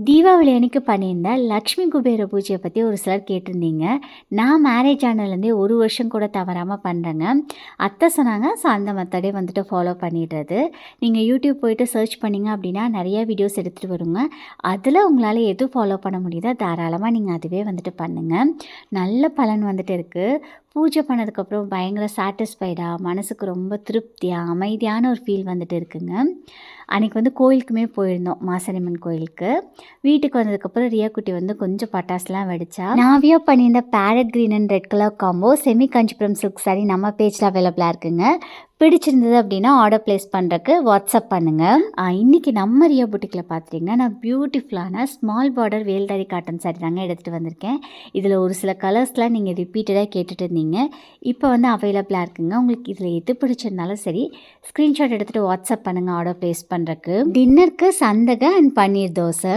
தீபாவளி அன்னைக்கு பண்ணியிருந்த லக்ஷ்மி குபேர பூஜையை பற்றி ஒரு சிலர் கேட்டிருந்தீங்க. நான் மேரேஜ் ஆனதுலேருந்தே ஒரு வருஷம் கூட தவறாமல் பண்ணுறேங்க. அத்தை சொன்னாங்க, ஸோ அந்த மெத்தடே வந்துட்டு ஃபாலோ பண்ணிடுறது. நீங்கள் யூடியூப் போயிட்டு சர்ச் பண்ணிங்க அப்படின்னா நிறைய வீடியோஸ் எடுத்துகிட்டு வருங்க. அதில் உங்களால் எது ஃபாலோ பண்ண முடியுதோ தாராளமாக நீங்கள் அதுவே வந்துட்டு பண்ணுங்கள். நல்ல பலன் வந்துட்டு இருக்குது. பூஜை பண்ணதுக்கப்புறம் பயங்கர சாட்டிஸ்ஃபைடாக, மனசுக்கு ரொம்ப திருப்தியாக, அமைதியான ஒரு ஃபீல் வந்துட்டு இருக்குங்க. அன்றைக்கி வந்து கோயிலுக்குமே போயிருந்தோம், மாசாணியம்மன் கோயிலுக்கு. வீட்டுக்கு வந்ததுக்கப்புறம் ரியா குட்டி வந்து கொஞ்சம் பட்டாசுலாம் வெடிச்சா. நான் வியோ பண்ணியிருந்த farad green and red colour combo semi Kanchipuram silk sorry நம்ம பேஜில் அவைலபிளாக இருக்குங்க. பிடிச்சிருந்தது அப்படின்னா ஆர்டர் ப்ளேஸ் பண்ணுறக்கு வாட்ஸ்அப் பண்ணுங்கள். இன்றைக்கி நம்ம ரியா புட்டிக்கில் பார்த்துட்டிங்கன்னா நான் பியூட்டிஃபுல்லான ஸ்மால் பார்டர் வேல்தாரி காட்டன் சாரி தாங்க எடுத்துகிட்டு வந்திருக்கேன். இதில் ஒரு சில கலர்ஸ்லாம் நீங்கள் ரிப்பீட்டடாக கேட்டுட்டு இருந்தீங்க. இப்போ வந்து அவைலபிளாக இருக்குங்க. உங்களுக்கு இதில் எது பிடிச்சிருந்தாலும் சரி, ஸ்க்ரீன்ஷாட் எடுத்துகிட்டு வாட்ஸ்அப் பண்ணுங்கள் ஆர்டர் ப்ளேஸ் பண்ணுறக்கு. டின்னருக்கு சந்தகை அண்ட் பன்னீர் தோசை.